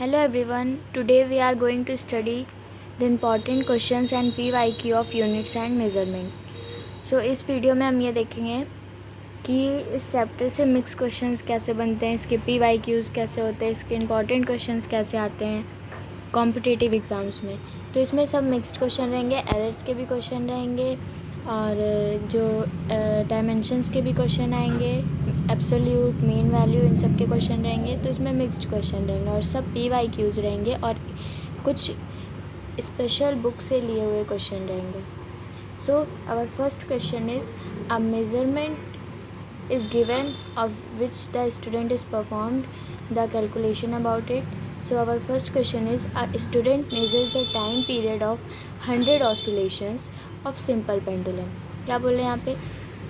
Hello everyone, today we are going to study the important questions and PYQ of units and measurement. So इस video में हम ये देखेंगे कि इस चैप्टर से मिक्स क्वेश्चंस कैसे बनते हैं, इसके PYQs कैसे होते हैं, इसके इम्पॉर्टेंट क्वेश्चंस कैसे आते हैं कॉम्पिटिटिव एग्ज़ाम्स में। तो इसमें सब मिक्स्ड क्वेश्चन रहेंगे, एरर्स के भी क्वेश्चन रहेंगे और जो डायमेंशंस के भी क्वेश्चन आएंगे, एब्सोल्यूट, मीन वैल्यू, इन सब के क्वेश्चन रहेंगे। तो इसमें मिक्स्ड क्वेश्चन रहेंगे और सब PYQs रहेंगे और कुछ स्पेशल बुक से लिए हुए क्वेश्चन रहेंगे। So our first question is a measurement is given of which the student is performed the calculation about it. So our first question is, a student measures the time period of 100 oscillations of simple pendulum. क्या बोल रहे हैं यहाँ पे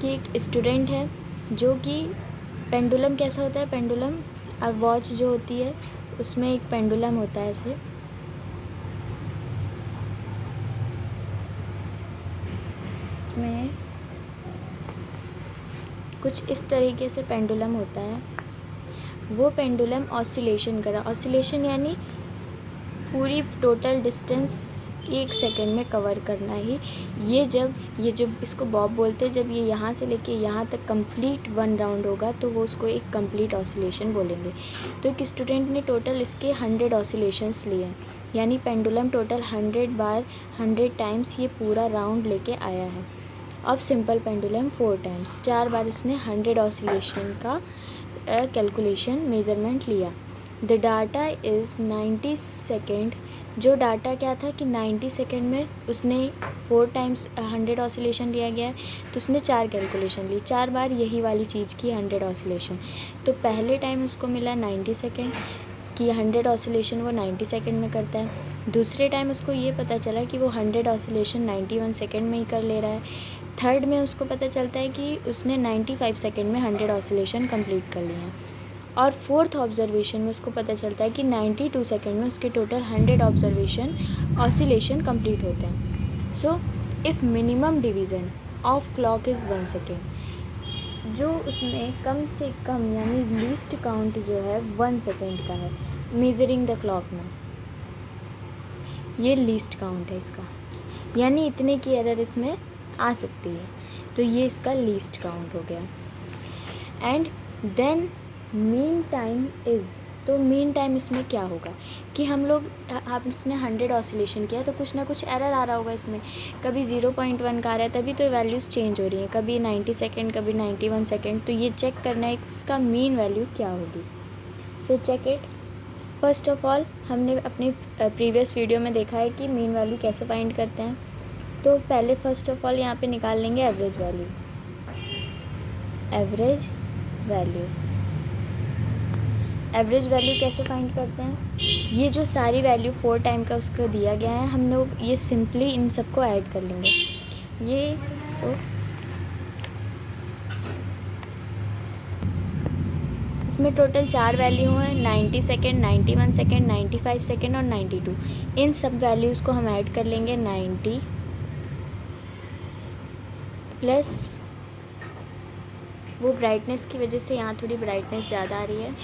कि एक student है जो कि पेंडुलम कैसा होता है, पेंडुलम अब वॉच जो होती है उसमें एक पेंडुलम होता है, ऐसे इसमें कुछ इस तरीके से पेंडुलम होता है। वो पेंडुलम ऑसिलेशन करा, ऑसिलेशन यानी पूरी टोटल डिस्टेंस 1 सेकंड में कवर करना ही। ये जो इसको बॉब बोलते हैं, जब ये यहाँ से लेके यहाँ तक कंप्लीट 1 राउंड होगा तो वो उसको एक कंप्लीट ऑसिलेशन बोलेंगे। तो एक स्टूडेंट ने टोटल इसके 100 ऑसिलेशंस लिए हैं, यानी पेंडुलम टोटल 100 बार 100 टाइम्स ये पूरा राउंड लेके आया है। ऑफ सिंपल पेंडुलम 4 टाइम्स, 4 बार उसने 100 ऑसिलेशन का कैलकुलेशन मेज़रमेंट लिया। The data is 90 second. जो डाटा क्या था कि 90 सेकेंड में उसने 4 टाइम्स 100 ऑसिलेशन लिया गया है, तो उसने 4 कैलकुलेशन ली, 4 बार यही वाली चीज़ की 100 ऑसिलेशन। तो पहले टाइम उसको मिला 90 सेकेंड कि 100 ऑसिलेशन वो 90 सेकेंड में करता है। दूसरे टाइम उसको ये पता चला कि वो 100 ऑसिलेशन 91 सेकेंड में ही कर ले रहा है। थर्ड में उसको पता चलता है कि उसने 95 सेकेंड में 100 ऑसिलेशन कंप्लीट कर लिए हैं। और फोर्थ ऑब्जर्वेशन में उसको पता चलता है कि 92 सेकेंड में उसके टोटल 100 ऑसिलेशन कंप्लीट होते हैं। So if minimum division of clock is 1 second, जो उसमें कम से कम यानी लीस्ट काउंट जो है 1 सेकेंड का है मेजरिंग द क्लॉक में, ये लीस्ट काउंट है इसका, यानी इतने की एरर इसमें आ सकती है, तो ये इसका लीस्ट काउंट हो गया। And then mean time is, तो मीन टाइम इसमें क्या होगा कि हम लोग आपने 100 ऑसिलेशन किया तो कुछ ना कुछ एरर आ रहा होगा इसमें, कभी 0.1 का आ रहा है तभी तो वैल्यूज़ चेंज हो रही हैं, कभी 90 सेकेंड, कभी 91 सेकेंड। तो ये चेक करना है इसका मीन वैल्यू क्या होगी। So check it. First of all हमने अपने प्रीवियस वीडियो में देखा है कि मीन वैल्यू कैसे फाइंड करते हैं। तो पहले फर्स्ट ऑफ ऑल यहाँ पे निकाल लेंगे एवरेज वैल्यू। एवरेज वैल्यू कैसे फाइंड करते हैं, ये जो सारी वैल्यू 4 टाइम का उसको दिया गया है, हम लोग ये सिंपली इन सबको ऐड कर लेंगे। ये इसमें टोटल 4 वैल्यू हैं, 90 सेकेंड, 91 सेकेंड, 95 सेकेंड और 92। इन सब वैल्यूज़ को हम ऐड कर लेंगे। 90 प्लस वो ब्राइटनेस की वजह से यहाँ थोड़ी ब्राइटनेस ज़्यादा आ रही है,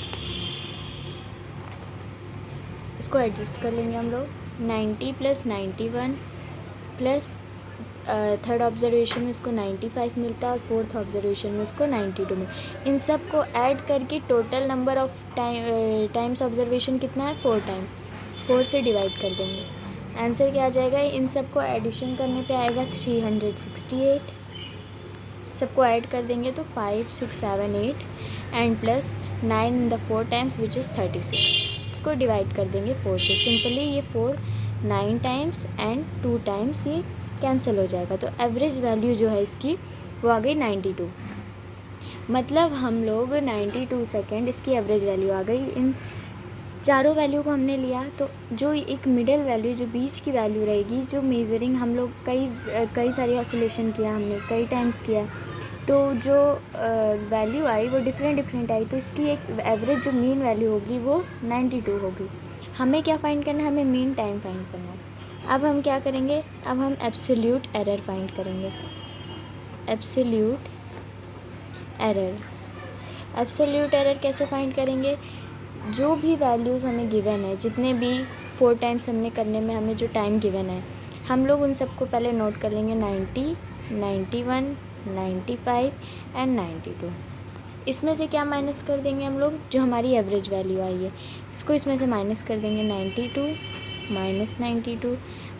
इसको एडजस्ट कर लेंगे हम लोग। 90 प्लस 91 प्लस थर्ड ऑब्जर्वेशन में उसको 95 मिलता है और फोर्थ ऑब्जर्वेशन में उसको 92 मिलता। इन सब को ऐड करके total number of times observation कितना है, 4 टाइम्स, 4 से डिवाइड कर देंगे। आंसर क्या आ जाएगा, इन सब को एडिशन करने पे आएगा 368। सबको ऐड कर देंगे तो 5, 6, 7, 8 and plus 9 in the 4 times which is 36। इसको डिवाइड कर देंगे 4 से। सिंपली ये 4 9 टाइम्स एंड 2 टाइम्स ये कैंसिल हो जाएगा, तो एवरेज वैल्यू जो है इसकी वो आ गई 92। मतलब हम लोग 92 सेकेंड इसकी एवरेज वैल्यू आ गई। इन चारों वैल्यू को हमने लिया तो जो एक मिडिल वैल्यू, जो बीच की वैल्यू रहेगी, जो मेजरिंग हम लोग कई सारी ऑसिलेशन किया, हमने कई टाइम्स किया, तो जो वैल्यू आई वो डिफरेंट आई, तो इसकी एक एवरेज जो मीन वैल्यू होगी वो 92 होगी। हमें क्या फाइंड करना है, हमें मीन टाइम फाइंड करना है। अब हम क्या करेंगे, अब हम एब्सोल्यूट एरर फाइंड करेंगे। एब्सोल्यूट एरर कैसे फाइंड करेंगे, जो भी वैल्यूज़ हमें गिवन है, जितने भी 4 टाइम्स हमने करने में हमें जो टाइम गिवन है, हम लोग उन सबको पहले नोट कर लेंगे 90, 91, 95 एंड 92। इसमें से क्या माइनस कर देंगे हम लोग, जो हमारी एवरेज वैल्यू आई है इसको इसमें से माइनस कर देंगे 92, माइनस 92,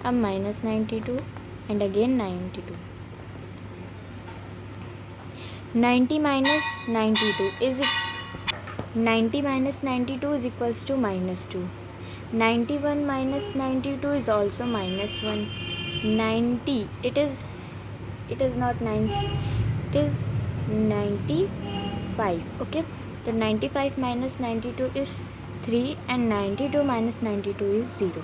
अब minus 92 and again 92। 90 minus 92 is 90 minus 92 is equals to -2. 91 minus 92 is also -1. 90 it is not 9, it is 95. Okay, so 95 minus 92 is 3 and 92 minus 92 is 0.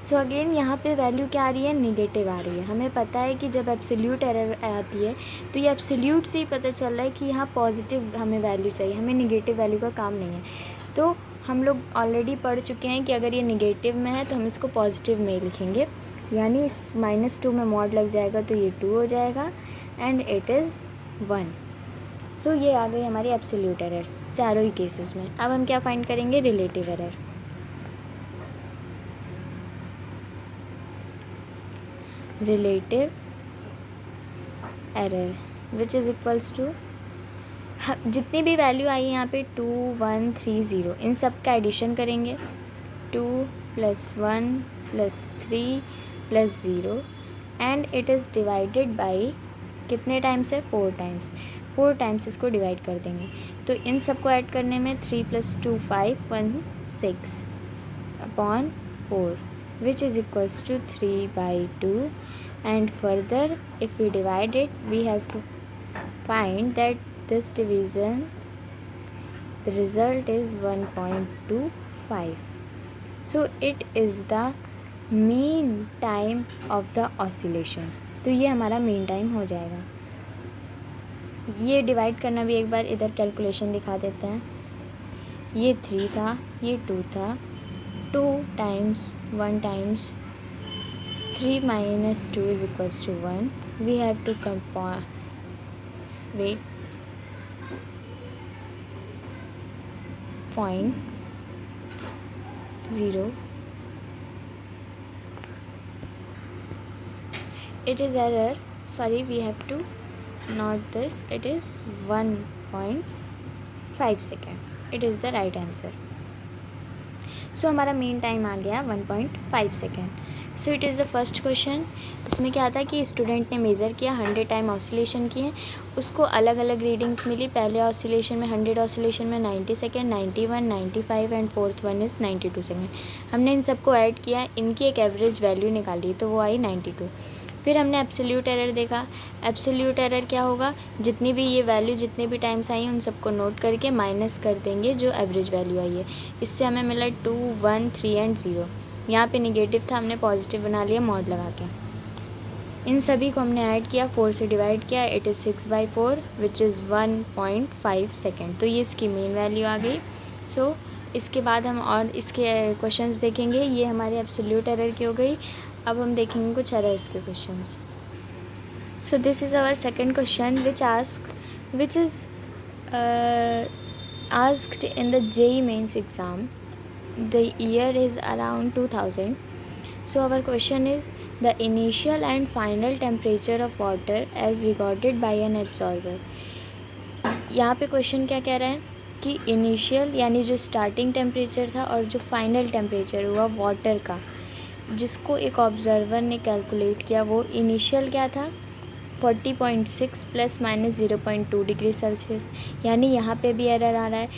So again यहाँ पे वैल्यू क्या आ रही है, निगेटिव आ रही है। हमें पता है कि जब एब्सोल्यूट एरर आती है तो ये एब्सोल्यूट से ही पता चल रहा है कि यहाँ पॉजिटिव हमें वैल्यू चाहिए, हमें निगेटिव वैल्यू का काम नहीं है। तो हम लोग ऑलरेडी पढ़ चुके हैं कि अगर ये निगेटिव में है तो हम इसको पॉजिटिव में लिखेंगे, यानी इस -2 में मॉड लग जाएगा तो ये 2 हो जाएगा एंड इट इज़ 1। सो ये आ गई हमारी एब्सोल्यूट एरर्स चारों ही केसेस में। अब हम क्या फाइंड करेंगे, relative error. Relative error which is equals to, जितनी भी वैल्यू आई है यहाँ पे 2, 1, 3, 0, इन सब का एडिशन करेंगे। 2 + 1 + 3 + 0 and it is divided by कितने टाइम्स है, 4 टाइम्स। 4 टाइम्स इसको डिवाइड कर देंगे तो इन सबको ऐड करने में 3 + 2 5 1 6 upon 4 which is equals to 3/2 and further if we divide it we have to find that this division the result is 1.25. so it is the mean time of the oscillation. तो ये हमारा mean time हो जाएगा। ये divide करना भी एक बार इधर कैलकुलेशन दिखा देते हैं। ये 3 था, ये 2 था, 2 times 1 times 3 minus 2 is equals to 1. We have to wait 0. It is error, sorry, we have to not this, it is 1.5 second. It is the right answer. सो हमारा मीन टाइम आ गया 1.5 second. So it is the first question. इसमें क्या था कि student ने measure किया, 100 time oscillation किए, उसको अलग अलग रीडिंग्स मिली। पहले ऑसिलेशन में 100 ऑसिलेशन में 90 second, 91, 95 and fourth one is 92 second. हमने इन सबको ऐड किया, इनकी एक एवरेज वैल्यू निकाली तो वो आई 92। फिर हमने एब्सोल्यूट एरर देखा। एब्सोल्यूट एरर क्या होगा, जितनी भी ये वैल्यू जितने भी टाइम्स आई उन सबको नोट करके माइनस कर देंगे जो एवरेज वैल्यू आई है। इससे हमें मिला 2, 1, 3 एंड 0। यहाँ पे निगेटिव था, हमने पॉजिटिव बना लिया मॉड लगा के। इन सभी को हमने ऐड किया, 4 से डिवाइड किया, it is 6/4 which is 1.5 second. तो ये इसकी मेन वैल्यू आ गई। सो इसके बाद हम और इसके क्वेश्चंस देखेंगे। ये हमारे एब्सोल्यूट एरर की हो गई। अब हम देखेंगे कुछ एरर्स के questions. So this is our second question which is asked in the JEE mains exam. The year is around 2000. So our question is the initial and final temperature of water as recorded by an absorber. यहाँ पे question क्या कह रहा है कि initial यानी जो starting temperature था और जो फाइनल टेम्परेचर हुआ वाटर का, जिसको एक ऑब्जर्वर ने कैलकुलेट किया, वो इनिशियल क्या था 40.6 ± 0.2 डिग्री सेल्सियस। यानी यहाँ पे भी एरर आ रहा है।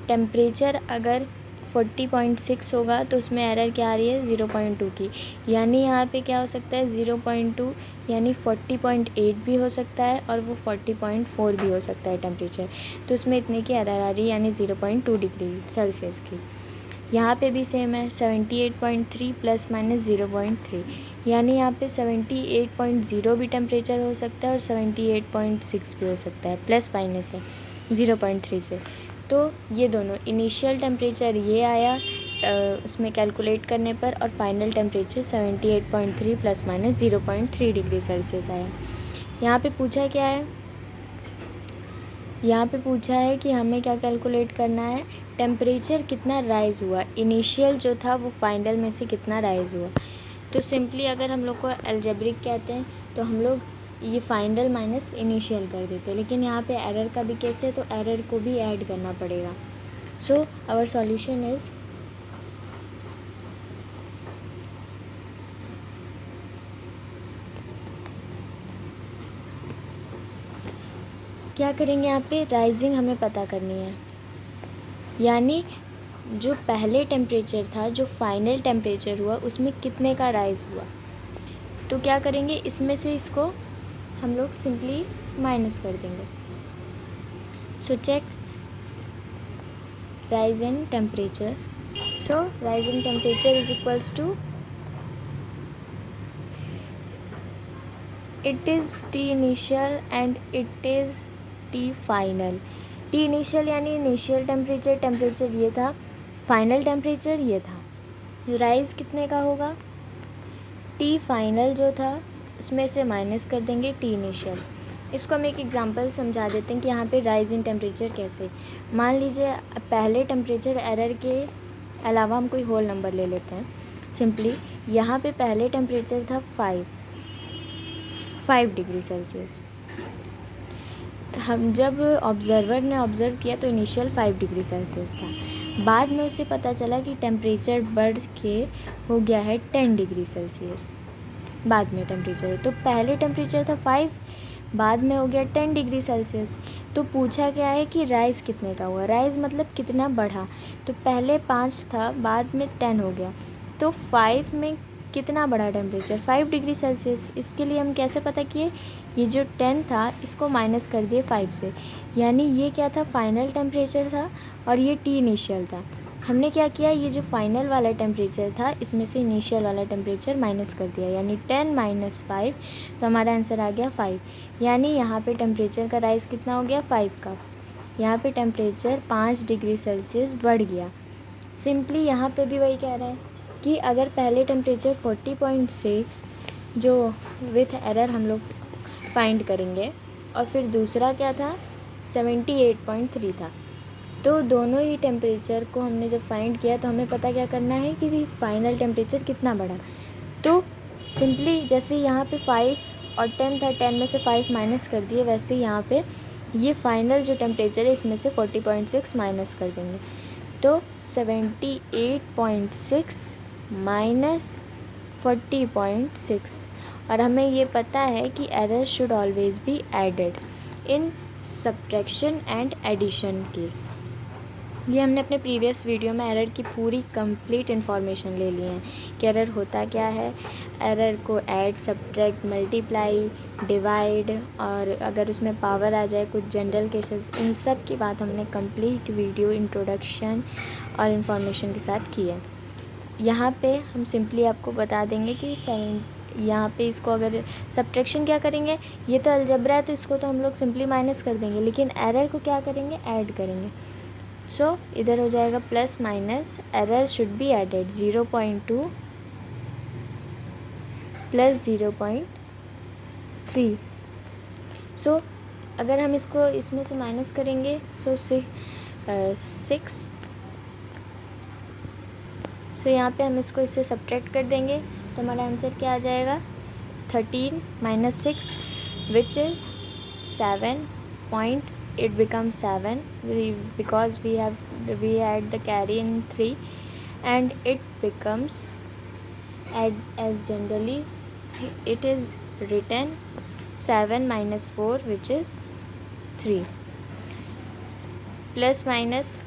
टेम्परेचर अगर 40.6 होगा तो उसमें एरर क्या आ रही है 0.2 की, यानी यहाँ पे क्या हो सकता है 0.2 यानी 40.8 भी हो सकता है और वो 40.4 भी हो सकता है टेम्परेचर। तो उसमें इतने की एरर आ रही है यानी 0.2 डिग्री सेल्सियस की। यहाँ पे भी सेम है 78.3 ± 0.3, यानी यहाँ पे 78.0 भी टेम्परेचर हो सकता है और 78.6 भी हो सकता है, प्लस माइनस है 0.3 से। तो ये दोनों इनिशियल टेम्परेचर ये आया उसमें कैलकुलेट करने पर, और फाइनल टेम्परेचर 78.3 ± 0.3 डिग्री सेल्सियस आया। यहाँ पे पूछा क्या है, यहाँ पे पूछा है कि हमें क्या कैलकुलेट करना है, टेम्परेचर कितना राइज़ हुआ, इनिशियल जो था वो फाइनल में से कितना राइज़ हुआ। तो सिंपली अगर हम लोग को अलजेब्रिक कहते हैं तो हम लोग ये फाइनल माइनस इनिशियल कर देते हैं, लेकिन यहाँ पे एरर का भी केस है तो एरर को भी ऐड करना पड़ेगा। सो आवर सॉल्यूशन इज़ क्या करेंगे, यहाँ पे राइजिंग हमें पता करनी है, यानी जो पहले टेम्परेचर था, जो फाइनल टेम्परेचर हुआ, उसमें कितने का राइज़ हुआ। तो क्या करेंगे, इसमें से इसको हम लोग सिंपली माइनस कर देंगे। So check rise in temperature. So rise in temperature is equals to it is T initial and it is T final. T initial यानी इनिशियल टेम्परेचर, टेम्परेचर ये था, फाइनल टेम्परेचर ये था। राइज़ कितने का होगा, टी फाइनल जो था उसमें से माइनस कर देंगे टी इनिशियल। इसको हम एक एग्जांपल समझा देते हैं कि यहाँ पे राइज इन टेम्परेचर कैसे। मान लीजिए पहले टेम्परेचर एरर के अलावा हम कोई होल नंबर ले लेते हैं। सिंपली यहाँ पे पहले टेम्परेचर था 5 डिग्री सेल्सियस। हम जब ऑब्ज़र्वर ने ऑब्ज़र्व किया तो इनिशियल 5 डिग्री सेल्सियस था। बाद में उसे पता चला कि टेम्परेचर बढ़ के हो गया है 10 डिग्री सेल्सियस। बाद में टेम्परेचर, तो पहले टेम्परेचर था 5, बाद में हो गया 10 डिग्री सेल्सियस। तो पूछा क्या है कि राइज़ कितने का हुआ, राइज़ मतलब कितना बढ़ा। तो पहले 5 था, बाद में 10 हो गया, तो 5 में कितना बढ़ा टेम्परेचर, 5 डिग्री सेल्सियस। इसके लिए हम कैसे पता किए, ये जो 10 था इसको माइनस कर दिए 5 से, यानी ये क्या था, फाइनल टेम्परेचर था और ये टी इनिशियल था। हमने क्या किया, ये जो फाइनल वाला टेम्परेचर था इसमें से इनिशियल वाला टेम्परेचर माइनस कर दिया, यानी 10 माइनस 5, तो हमारा आंसर आ गया 5। यानी यहाँ पे टेम्परेचर का राइज़ कितना हो गया, 5 का। यहाँ पे टेम्परेचर 5 डिग्री सेल्सियस बढ़ गया। सिंपली यहाँ पे भी वही कह रहा है कि अगर पहले टेम्परेचर 40.6 जो विथ एरर हम लोग फाइंड करेंगे और फिर दूसरा क्या था 78.3 था, तो दोनों ही टेम्परेचर को हमने जब फाइंड किया तो हमें पता क्या करना है कि फाइनल टेम्परेचर कितना बढ़ा। तो सिंपली जैसे यहाँ पे 5 और 10 था, 10 में से 5 माइनस कर दिए, वैसे यहाँ पे ये फाइनल जो टेम्परेचर है इसमें से 40.6 माइनस कर देंगे, तो 78.6 माइनस 40.6। और हमें ये पता है कि error should always be added in subtraction and addition case. ये हमने अपने प्रीवियस वीडियो में एरर की पूरी कंप्लीट इन्फॉर्मेशन ले ली है कि एरर होता क्या है, एरर को ऐड, सब्ट्रैक्ट, मल्टीप्लाई, डिवाइड, और अगर उसमें पावर आ जाए, कुछ जनरल केसेस, इन सब की बात हमने कंप्लीट वीडियो इंट्रोडक्शन और इन्फॉर्मेशन के साथ की है। यहाँ पे हम सिंपली आपको बता देंगे कि यहाँ पे इसको अगर सब्ट्रैक्शन क्या करेंगे, ये तो अलजेब्रा है तो इसको तो हम लोग सिंपली माइनस कर देंगे, लेकिन एरर को क्या करेंगे, ऐड करेंगे। सो इधर हो जाएगा plus minus, error should be added 0.2 plus 0.3। So अगर हम इसको इसमें से माइनस करेंगे सो 6। सो यहाँ पे हम इसको इससे सब्ट्रैक्ट कर देंगे तो हमारा आंसर क्या आ जाएगा, 13 minus 6 which is 7 it becomes 7 because we add the carry in 3 and it becomes as generally it is written 7 minus 4 which is 3 plus minus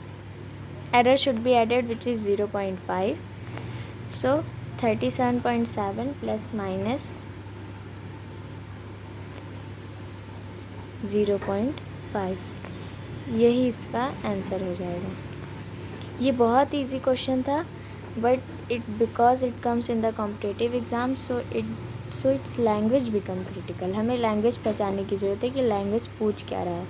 error should be added which is 0.5, so 37.7 plus minus 0.5, यही इसका answer हो जाएगा। ये बहुत easy question था but because it comes in the competitive exam so it's language become critical. हमें language पहचानने की ज़रूरत है कि लैंग्वेज पूछ क्या रहा है।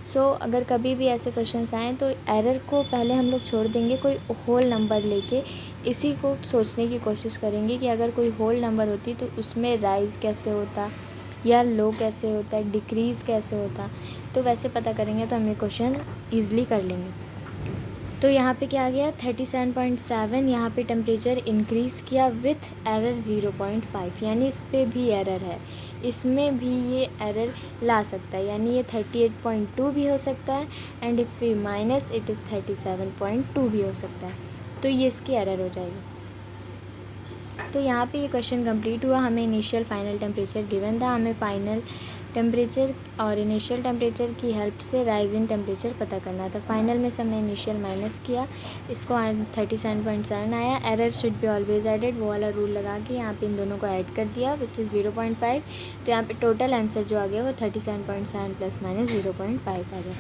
सो अगर कभी भी ऐसे क्वेश्चंस आएँ तो एरर को पहले हम लोग छोड़ देंगे, कोई होल नंबर लेके इसी को सोचने की कोशिश करेंगे कि अगर कोई होल नंबर होती तो उसमें राइज़ कैसे होता या लो कैसे होता है, डिक्रीज़ कैसे होता, तो वैसे पता करेंगे तो हम ये क्वेश्चन ईज़िली कर लेंगे। तो यहाँ पे क्या आ गया 37.7, यहाँ पे टेम्परेचर इंक्रीज़ किया विथ एरर 0.5, यानी इस पर भी एरर है, इसमें भी ये एरर ला सकता है, यानी ये 38.2 भी हो सकता है and if we minus it is 37.2 भी हो सकता है, तो ये इसकी एरर हो जाएगी। तो यहाँ पे ये क्वेश्चन कंप्लीट हुआ। हमें इनिशियल फाइनल टेम्परेचर गिवन था, हमें फाइनल टेम्परेचर और इनिशियल टेम्परेचर की हेल्प से राइज इन टेम्परेचर पता करना था। फाइनल में से हमने इनिशियल माइनस किया, इसको 37.7 आया। Error should be always added, वो वाला रूल लगा के यहाँ पे इन दोनों को ऐड कर दिया विच इज़ 0.5। तो यहाँ पे टोटल आंसर जो आ गया वो 37.7 प्लस माइनस 0.5 आ गया।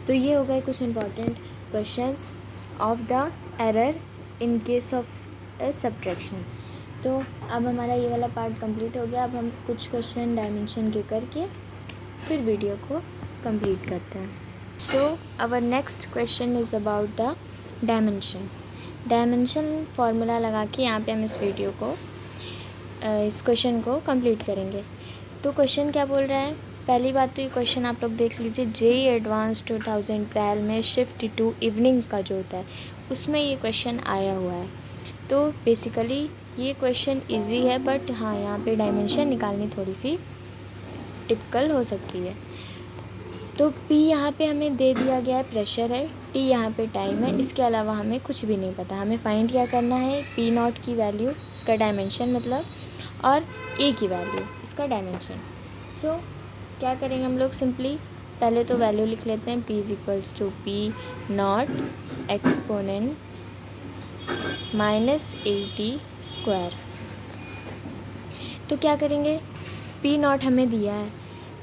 तो ये हो गए कुछ important questions of the error in case of subtraction. तो अब हमारा ये वाला पार्ट कंप्लीट हो गया। अब हम कुछ क्वेश्चन डायमेंशन के करके फिर वीडियो को कंप्लीट करते हैं। So our next question is about the dimension. Dimension formula लगा के यहाँ पे हम इस वीडियो को इस क्वेश्चन को कंप्लीट करेंगे। तो क्वेश्चन क्या बोल रहा है, पहली बात तो ये क्वेश्चन आप लोग देख लीजिए, जेईई एडवांस 2012 में शिफ्ट टू इवनिंग का जो होता है उसमें ये क्वेश्चन आया हुआ है। तो बेसिकली ये क्वेश्चन इजी है, बट हाँ यहाँ पे डायमेंशन निकालनी थोड़ी सी टिपिकल हो सकती है। तो P यहाँ पे हमें दे दिया गया है, प्रेशर है, T यहाँ पे टाइम है, इसके अलावा हमें कुछ भी नहीं पता। हमें फाइंड क्या करना है, P0 की वैल्यू, इसका डायमेंशन मतलब, और A की वैल्यू, इसका डायमेंशन। सो क्या करेंगे हम लोग, सिंपली पहले तो वैल्यू लिख लेते हैं, P is equals to P0 exponent -80 square. तो क्या करेंगे, P0 हमें दिया है,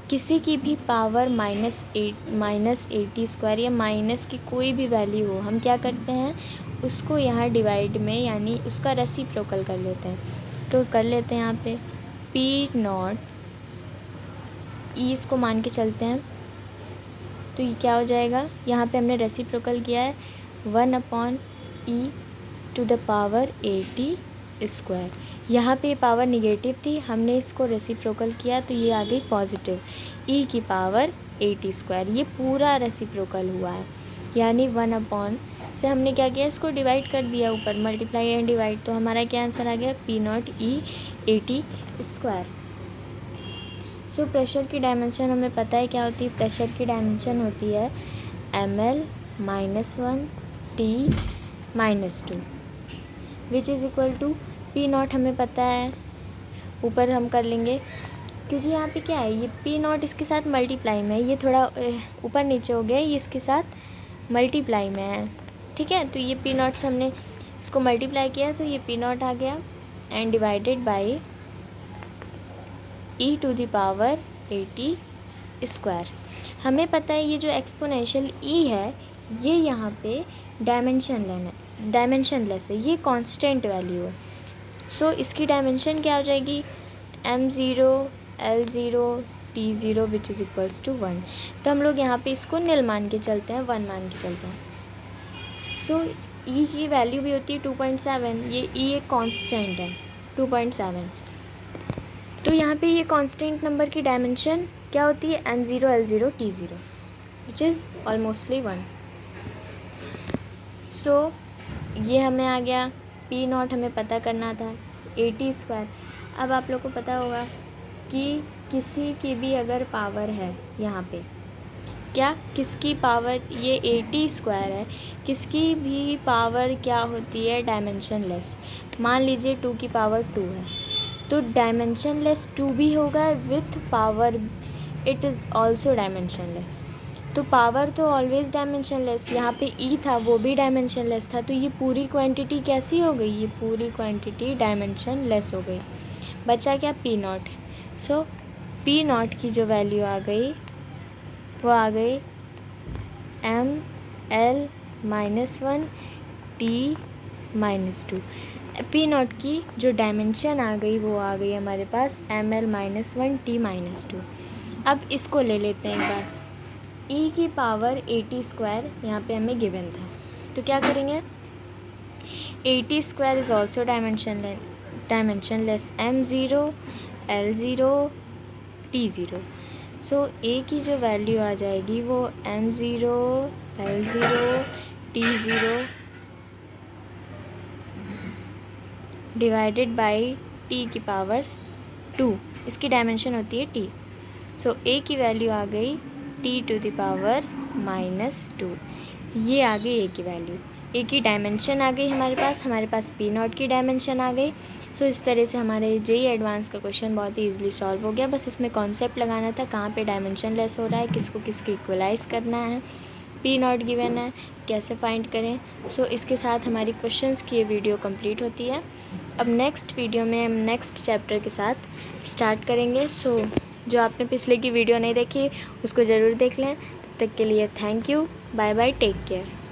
किसी की भी पावर -80 स्क्वायर या माइनस की कोई भी वैल्यू हो, हम क्या करते हैं उसको यहाँ डिवाइड में यानी उसका रेसिप्रोकल कर लेते हैं। तो कर लेते हैं यहाँ पे P0 ई इसको मान के चलते हैं, तो ये क्या हो जाएगा, यहाँ पे हमने रेसिप्रोकल किया है 1/e to the power 80 square. यहाँ पे पावर निगेटिव थी, हमने इसको रेसिप्रोकल किया तो ये आ गई पॉजिटिव, e की पावर 80 स्क्वायर। ये पूरा रेसिप्रोकल हुआ है, यानी 1/ से हमने क्या किया, इसको डिवाइड कर दिया ऊपर, मल्टीप्लाई एंड डिवाइड। तो हमारा क्या आंसर आ गया, P0 e 80 square. So pressure की डायमेंशन हमें पता है क्या होती है, प्रेशर की डायमेंशन होती है ml -1 T -2 which is equal to P0 हमें पता है, ऊपर हम कर लेंगे क्योंकि यहाँ पे क्या है, ये P0 इसके साथ मल्टीप्लाई में है, ये थोड़ा ऊपर नीचे हो गया, ये इसके साथ मल्टीप्लाई में है, ठीक है। तो ये P0 से हमने इसको मल्टीप्लाई किया तो ये P0 आ गया and divided by e to the power 80 square. हमें पता है ये जो एक्सपोनेंशियल e है ये यहाँ पे डायमेंशनलेस है, ये कांस्टेंट वैल्यू है। सो इसकी डायमेंशन क्या हो जाएगी, m0 l0 t0 which is equals to 1। तो हम लोग यहाँ पे इसको निल मान के चलते हैं, 1 मान के चलते हैं। सो e की वैल्यू भी होती है 2.7, ये e एक कांस्टेंट है 2.7। तो यहाँ पे ये कांस्टेंट नंबर की डायमेंशन क्या होती है, m0 l0 t0 which is almostly 1। सो ये हमें आ गया, P0 हमें पता करना था 80 स्क्वायर। अब आप लोग को पता होगा कि किसी की भी अगर पावर है यहाँ पे, क्या किसकी पावर, ये 80 स्क्वायर है, किसकी भी पावर क्या होती है, डायमेंशनलेस। मान लीजिए 2 की पावर 2 है, तो डायमेंशनलेस 2 भी होगा with power, it is also dimensionless. तो पावर तो ऑलवेज डायमेंशनलेस, यहाँ पे ई था वो भी डायमेंशनलेस था, तो ये पूरी क्वांटिटी कैसी हो गई, ये पूरी क्वांटिटी डायमेंशनलेस हो गई। बचा क्या, P0। सो P0 की जो वैल्यू आ गई वो आ गई ml -1 t -2। P0 की जो डायमेंशन आ गई वो आ गई हमारे पास ml -1 t -2। अब इसको ले लेते हैं एक बार, e की पावर 80 स्क्वायर यहाँ पे हमें गिवन था, तो क्या करेंगे, 80 square is also dimensionless m0 l0 t0। So a की जो वैल्यू आ जाएगी वो m0 l0 T0 divided by t की पावर 2, इसकी डायमेंशन होती है t। सो a की वैल्यू आ गई t टू द पावर -2, ये आ गई a की वैल्यू। a की डायमेंशन आ गई हमारे पास p नॉट की डायमेंशन आ गई। सो इस तरह से हमारे JEE एडवांस का क्वेश्चन बहुत ही ईजिली सॉल्व हो गया। बस इसमें कॉन्सेप्ट लगाना था कहाँ पे डायमेंशन लेस हो रहा है, किसको किसकी इक्वलाइज़ करना है, p नॉट गिवन है, कैसे फाइंड करें। सो इसके साथ हमारी क्वेश्चंस की ये वीडियो कंप्लीट होती है। अब नेक्स्ट वीडियो में हम नेक्स्ट चैप्टर के साथ स्टार्ट करेंगे। सो जो आपने पिछले की वीडियो नहीं देखी उसको ज़रूर देख लें। तब तक के लिए thank you, bye bye, take care.